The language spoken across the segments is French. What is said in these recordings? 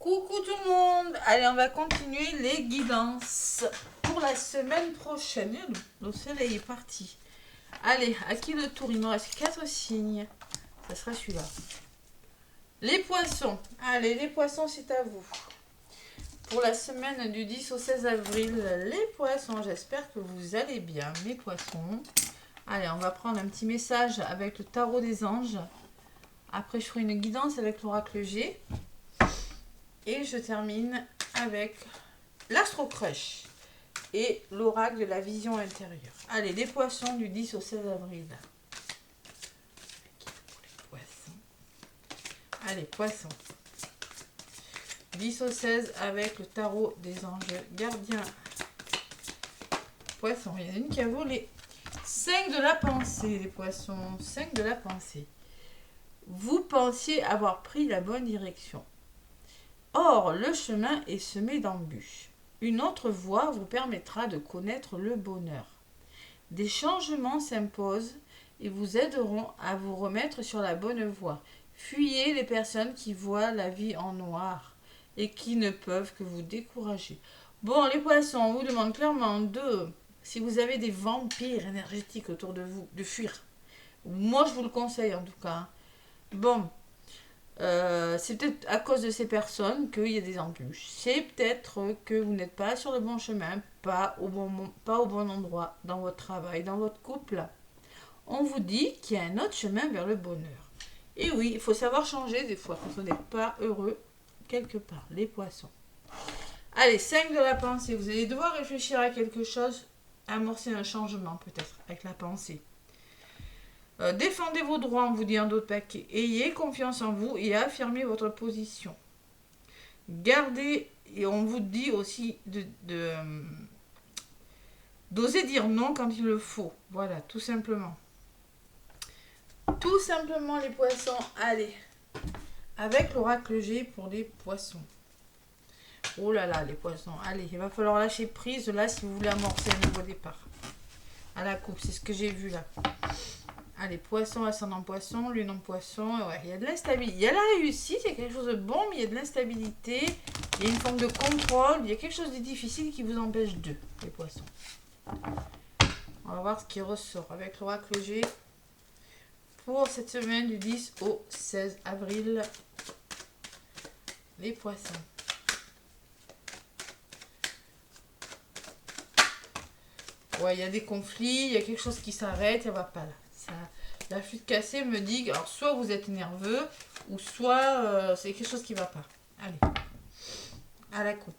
Coucou tout le monde. Allez, on va continuer les guidances pour la semaine prochaine. Le soleil est parti. Allez, à qui le tour? Il me reste 4 signes. Ça sera celui-là. Les poissons. Allez, les poissons, c'est à vous. Pour la semaine du 10 au 16 avril, les poissons, j'espère que vous allez bien, mes poissons. Allez, on va prendre un petit message avec le tarot des anges. Après, je ferai une guidance avec l'oracle G. Et je termine avec l'Astro Crush et l'oracle de la vision intérieure. Allez, les poissons du 10 au 16 avril. Poissons. Allez, poissons. 10 au 16 avec le tarot des anges gardiens. Poissons, il y en a une qui a volé. 5 de la pensée, les poissons. 5 de la pensée. Vous pensiez avoir pris la bonne direction. Or, le chemin est semé d'embûches. Une autre voie vous permettra de connaître le bonheur. Des changements s'imposent et vous aideront à vous remettre sur la bonne voie. Fuyez les personnes qui voient la vie en noir et qui ne peuvent que vous décourager. Bon, les poissons, on vous demande clairement si vous avez des vampires énergétiques autour de vous, de fuir. Moi, je vous le conseille en tout cas. Bon. C'est peut-être à cause de ces personnes qu'il y a des embûches. C'est peut-être que vous n'êtes pas sur le bon chemin, pas au bon endroit, dans votre travail, dans votre couple. On vous dit qu'il y a un autre chemin vers le bonheur. Et oui, il faut savoir changer des fois quand on n'est pas heureux quelque part, les poissons. Allez, 5 de la pensée. Vous allez devoir réfléchir à quelque chose, amorcer un changement peut-être avec la pensée. Défendez vos droits, on vous dit un d'autres paquets. Ayez confiance en vous et affirmez votre position. Gardez, et on vous dit aussi d'oser dire non quand il le faut. Voilà, tout simplement. Tout simplement les poissons, allez. Avec l'oracle G pour les poissons. Oh là là, les poissons. Allez, il va falloir lâcher prise là si vous voulez amorcer un nouveau départ. À la coupe, c'est ce que j'ai vu là. Allez, poisson, ascendant poisson, lune en poisson. Ouais, il y a de l'instabilité. Il y a la réussite, il y a quelque chose de bon, mais il y a de l'instabilité. Il y a une forme de contrôle. Il y a quelque chose de difficile qui vous empêche d'eux, les poissons. On va voir ce qui ressort avec l'oracle G pour cette semaine du 10 au 16 avril. Les poissons. Ouais, il y a des conflits, il y a quelque chose qui s'arrête, ça va pas là. La flûte cassée me dit, alors soit vous êtes nerveux, ou soit c'est quelque chose qui va pas. Allez, à la coupe.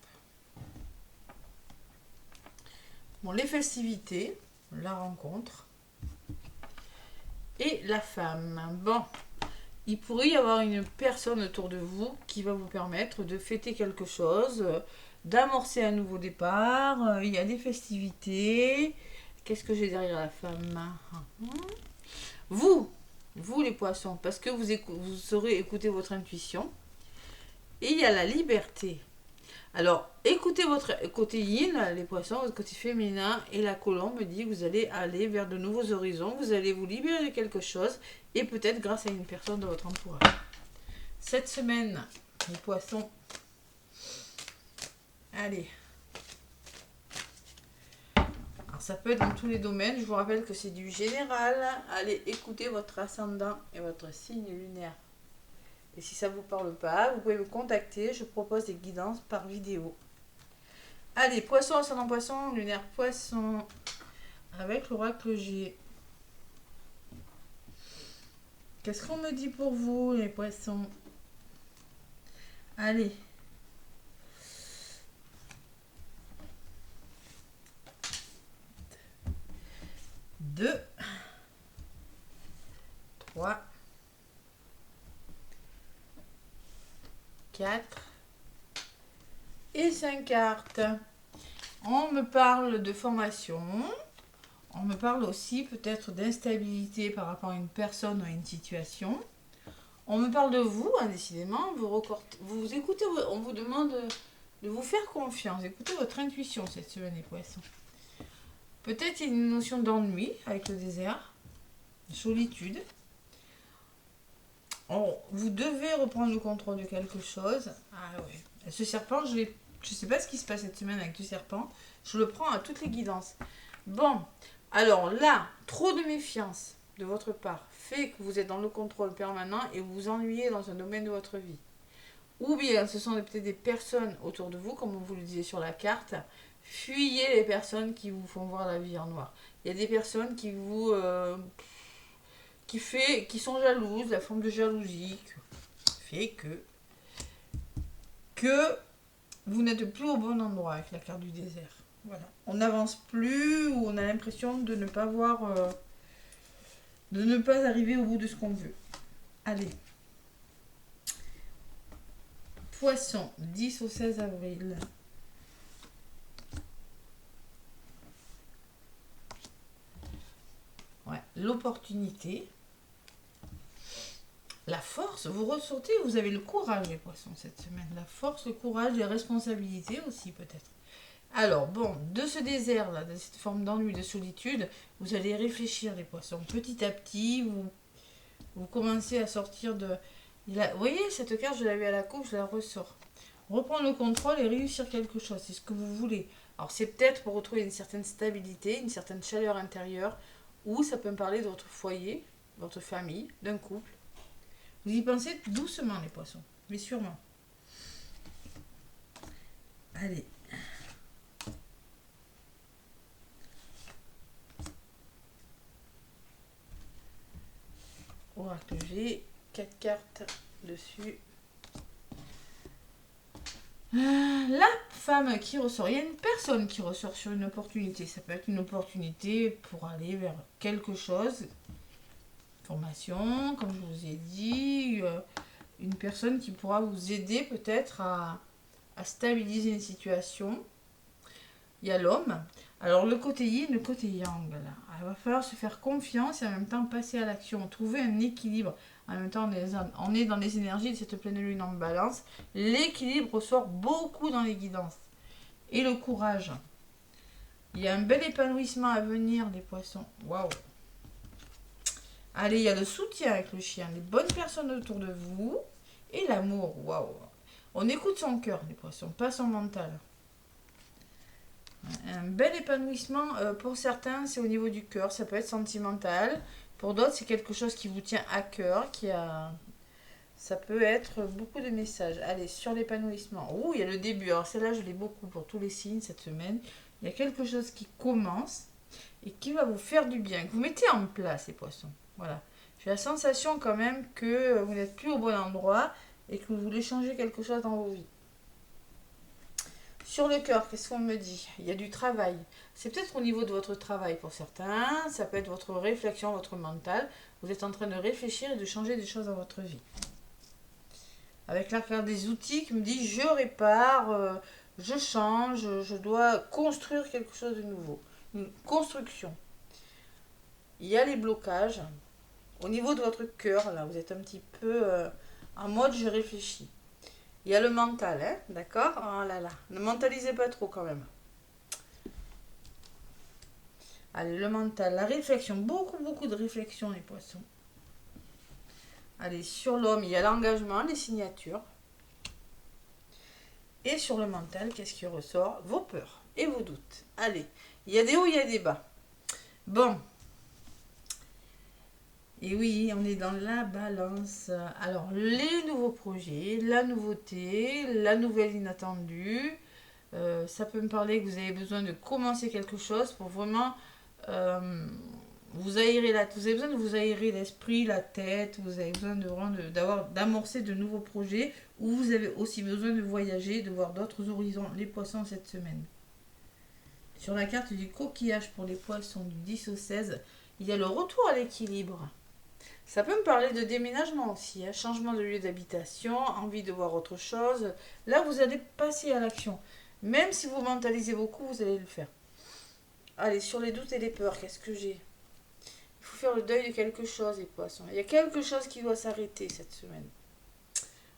Bon, les festivités, la rencontre, et la femme. Bon, il pourrait y avoir une personne autour de vous qui va vous permettre de fêter quelque chose, d'amorcer un nouveau départ. Il y a des festivités. Qu'est-ce que j'ai derrière la femme? Vous les poissons, parce que vous saurez écouter votre intuition. Et il y a la liberté. Alors, écoutez votre côté yin, les poissons, votre côté féminin, et la colombe me dit que vous allez aller vers de nouveaux horizons, vous allez vous libérer de quelque chose, et peut-être grâce à une personne de votre entourage. Cette semaine, les poissons, allez. Alors, ça peut être dans tous les domaines, je vous rappelle que c'est du général. Allez, écoutez votre ascendant et votre signe lunaire. Et si ça ne vous parle pas, vous pouvez me contacter. Je propose des guidances par vidéo. Allez, poisson, ascendant poisson, lunaire poisson. Avec l'oracle G. Qu'est-ce qu'on me dit pour vous, les poissons? Allez. Deux. 3. 4 et 5 cartes. On me parle de formation. On me parle aussi peut-être d'instabilité par rapport à une personne ou à une situation. On me parle de vous, hein, décidément. Vous écoutez, on vous demande de vous faire confiance. Écoutez votre intuition cette semaine, les poissons. Peut-être il y a une notion d'ennui avec le désert, de solitude. Vous devez reprendre le contrôle de quelque chose. Ah ouais. Ce serpent, je sais pas ce qui se passe cette semaine avec ce serpent. Je le prends à toutes les guidances. Bon, alors là, trop de méfiance de votre part fait que vous êtes dans le contrôle permanent et vous vous ennuyez dans un domaine de votre vie. Ou bien ce sont peut-être des personnes autour de vous, comme vous le disiez sur la carte. Fuyez les personnes qui vous font voir la vie en noir. Il y a des personnes qui sont jalouses, la forme de jalousie fait que vous n'êtes plus au bon endroit avec la carte du désert. Voilà. On n'avance plus ou on a l'impression de ne pas de ne pas arriver au bout de ce qu'on veut. Allez. Poisson, 10 au 16 avril. Ouais, l'opportunité. La force, vous ressortez, vous avez le courage, les poissons, cette semaine. La force, le courage, les responsabilités aussi, peut-être. Alors, bon, de ce désert-là, de cette forme d'ennui, de solitude, vous allez réfléchir, les poissons. Petit à petit, vous commencez à sortir de... Vous voyez, cette carte, je l'avais à la coupe, je la ressors. Reprendre le contrôle et réussir quelque chose, c'est ce que vous voulez. Alors, c'est peut-être pour retrouver une certaine stabilité, une certaine chaleur intérieure, ou ça peut me parler de votre foyer, votre famille, d'un couple. Vous y pensez doucement, les poissons, mais sûrement. Allez. Oracle G, 4 cartes dessus. La femme qui ressort, il y a une personne qui ressort sur une opportunité. Ça peut être une opportunité pour aller vers quelque chose. Formation, comme je vous ai dit. Une personne qui pourra vous aider peut-être à stabiliser une situation. Il y a l'homme. Alors le côté yin, le côté yang. Là. Il va falloir se faire confiance et en même temps passer à l'action. Trouver un équilibre. En même temps, on est dans les énergies de cette pleine lune en balance. L'équilibre ressort beaucoup dans les guidances. Et le courage. Il y a un bel épanouissement à venir, les poissons. Waouh! Allez, il y a le soutien avec le chien. Les bonnes personnes autour de vous. Et l'amour. Waouh! On écoute son cœur, les poissons, pas son mental. Un bel épanouissement, pour certains, c'est au niveau du cœur. Ça peut être sentimental. Pour d'autres, c'est quelque chose qui vous tient à cœur, ça peut être beaucoup de messages. Allez, sur l'épanouissement. Ouh, il y a le début. Alors celle-là, je l'ai beaucoup pour tous les signes cette semaine. Il y a quelque chose qui commence et qui va vous faire du bien, que vous mettez en place, les poissons. Voilà. J'ai la sensation quand même que vous n'êtes plus au bon endroit et que vous voulez changer quelque chose dans vos vies. Sur le cœur, qu'est-ce qu'on me dit? Il y a du travail. C'est peut-être au niveau de votre travail pour certains. Ça peut être votre réflexion, votre mental. Vous êtes en train de réfléchir et de changer des choses dans votre vie. Avec la carte des outils qui me dit je répare, je change, je dois construire quelque chose de nouveau. Une construction. Il y a les blocages. Au niveau de votre cœur, là, vous êtes un petit peu en mode je réfléchis. Il y a le mental, hein, d'accord? Oh là là, ne mentalisez pas trop quand même. Allez, le mental, la réflexion, beaucoup de réflexion, les poissons. Allez, sur l'homme, il y a l'engagement, les signatures. Et sur le mental, qu'est-ce qui ressort? Vos peurs et vos doutes. Allez, il y a des hauts, il y a des bas. Bon. Et oui, on est dans la balance. Alors, les nouveaux projets, la nouveauté, la nouvelle inattendue. Ça peut me parler que vous avez besoin de commencer quelque chose pour vraiment vous aérer vous avez besoin de vous aérer l'esprit, la tête. Vous avez besoin d'amorcer de nouveaux projets ou vous avez aussi besoin de voyager, de voir d'autres horizons. Les poissons cette semaine. Sur la carte du coquillage pour les poissons du 10 au 16, il y a le retour à l'équilibre. Ça peut me parler de déménagement aussi, hein, changement de lieu d'habitation, envie de voir autre chose. Là, vous allez passer à l'action. Même si vous mentalisez beaucoup, vous allez le faire. Allez, sur les doutes et les peurs, qu'est-ce que j'ai? Il faut faire le deuil de quelque chose, les poissons. Il y a quelque chose qui doit s'arrêter cette semaine.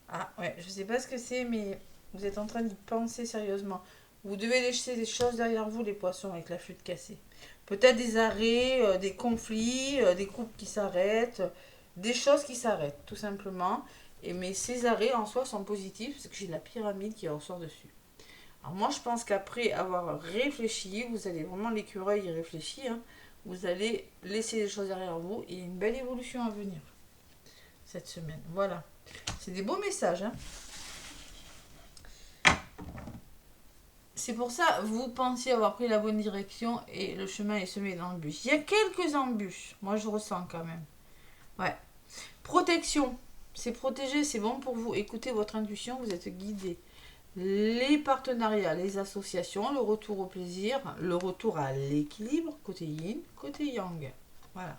Ah, ouais, je ne sais pas ce que c'est, mais vous êtes en train d'y penser sérieusement. Vous devez laisser des choses derrière vous, les poissons, avec la flûte cassée. Peut-être des arrêts, des conflits, des couples qui s'arrêtent. des choses qui s'arrêtent, tout simplement. Et mais ces arrêts en soi sont positifs parce que j'ai la pyramide qui ressort dessus. Alors moi, je pense qu'après avoir réfléchi, vous allez vraiment l'écureuil y réfléchir, hein, vous allez laisser les choses derrière vous et une belle évolution à venir cette semaine. Voilà. C'est des beaux messages. Hein. C'est pour ça, vous pensiez avoir pris la bonne direction et le chemin est semé d'embûches. Il y a quelques embûches. Moi, je ressens quand même. Ouais. Protection. C'est protégé, c'est bon pour vous. Écoutez votre intuition, vous êtes guidé. Les partenariats, les associations, le retour au plaisir, le retour à l'équilibre, côté yin, côté yang. Voilà.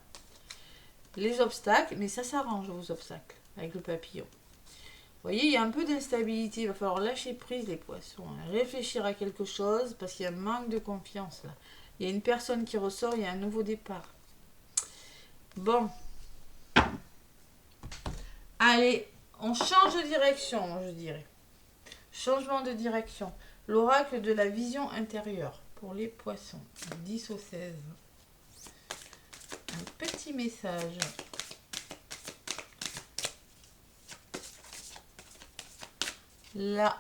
Les obstacles, mais ça s'arrange vos obstacles avec le papillon. Vous voyez, il y a un peu d'instabilité, il va falloir lâcher prise les poissons, hein. Réfléchir à quelque chose parce qu'il y a un manque de confiance là. Il y a une personne qui ressort, il y a un nouveau départ. Bon. Allez, on change de direction, je dirais. Changement de direction. L'oracle de la vision intérieure pour les poissons. 10 au 16. Un petit message. Là.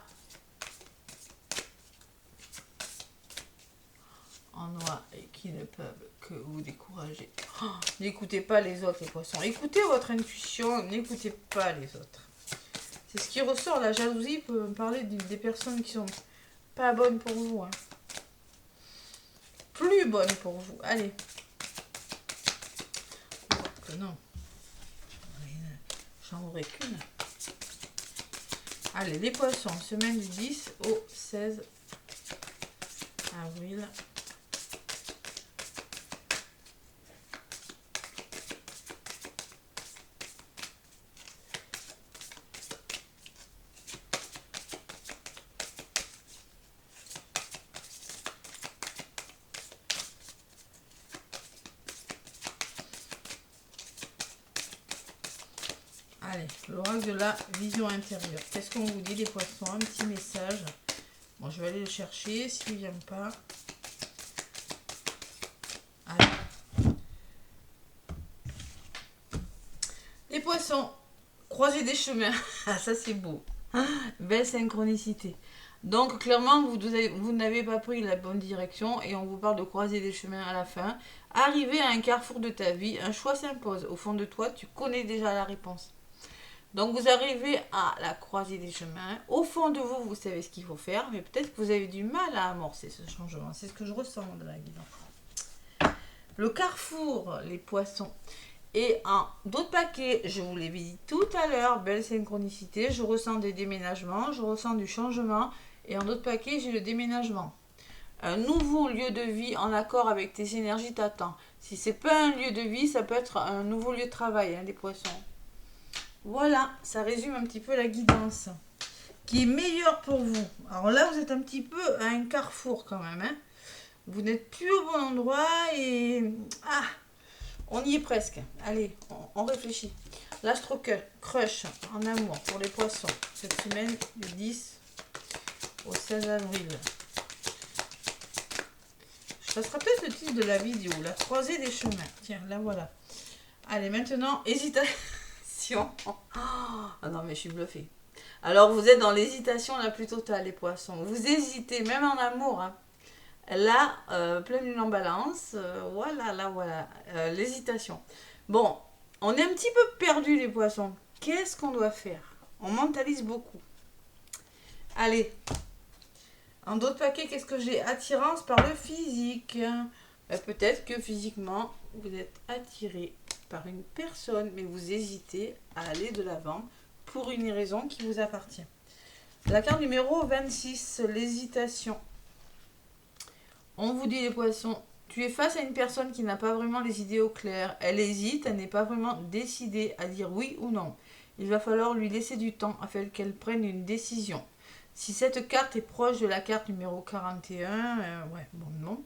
En noir et qui ne peuvent que vous décourager. Oh, n'écoutez pas les autres, les poissons. Écoutez votre intuition, n'écoutez pas les autres. C'est ce qui ressort. La jalousie peut me parler des personnes qui sont pas bonnes pour vous. Hein. Plus bonnes pour vous. Allez. Oh, non. J'en aurais qu'une. Allez, les poissons. Semaine du 10 au 16 avril. Allez, l'oracle de la vision intérieure. Qu'est-ce qu'on vous dit les poissons? Un petit message. Bon, je vais aller le chercher s'il ne vient pas. Allez. Les poissons, croisez des chemins. Ah, ça c'est beau. Belle synchronicité. Donc clairement, vous n'avez pas pris la bonne direction et on vous parle de croiser des chemins à la fin. Arriver à un carrefour de ta vie, un choix s'impose. Au fond de toi, tu connais déjà la réponse. Donc vous arrivez à la croisée des chemins. Au fond de vous, vous savez ce qu'il faut faire, mais peut-être que vous avez du mal à amorcer ce changement. C'est ce que je ressens de la guidance. Le carrefour, les poissons. Et en d'autres paquets, je vous l'ai dit tout à l'heure, belle synchronicité, je ressens des déménagements, je ressens du changement. Et en d'autres paquets, j'ai le déménagement. Un nouveau lieu de vie en accord avec tes énergies t'attend. Si c'est pas un lieu de vie, ça peut être un nouveau lieu de travail, hein, les poissons. Voilà, ça résume un petit peu la guidance qui est meilleure pour vous. Alors là, vous êtes un petit peu à un carrefour quand même. Hein. Vous n'êtes plus au bon endroit et... Ah, on y est presque. Allez, on réfléchit. L'astro crush en amour pour les poissons. Cette semaine du 10 au 16 avril. Ça sera peut-être le titre de la vidéo. La croisée des chemins. Tiens, là voilà. Allez, maintenant, hésitation. Ah non, mais je suis bluffée. Alors, vous êtes dans l'hésitation la plus totale, les poissons. Vous hésitez, même en amour. Hein. Là, pleine lune en balance. Voilà, là, voilà. L'hésitation. Bon, on est un petit peu perdu, les poissons. Qu'est-ce qu'on doit faire? On mentalise beaucoup. Allez. En d'autres paquets, qu'est-ce que j'ai? Attirance par le physique. Peut-être que physiquement, vous êtes attiré par une personne, mais vous hésitez à aller de l'avant pour une raison qui vous appartient. La carte numéro 26, l'hésitation. On vous dit les poissons, tu es face à une personne qui n'a pas vraiment les idées au clair. Elle hésite, elle n'est pas vraiment décidée à dire oui ou non. Il va falloir lui laisser du temps afin qu'elle prenne une décision. Si cette carte est proche de la carte numéro 41, ouais, bon, non.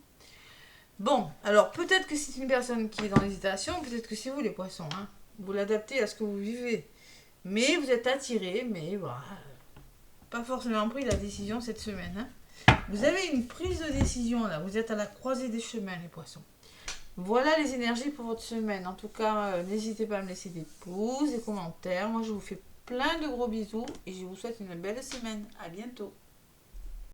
Bon, alors peut-être que c'est une personne qui est dans l'hésitation, peut-être que c'est vous les poissons, hein. Vous l'adaptez à ce que vous vivez. Mais vous êtes attiré, mais voilà, pas forcément pris la décision cette semaine. Hein. Vous avez une prise de décision là, vous êtes à la croisée des chemins les poissons. Voilà les énergies pour votre semaine. En tout cas, n'hésitez pas à me laisser des pouces, des commentaires. Moi, je vous fais plein de gros bisous et je vous souhaite une belle semaine. À bientôt.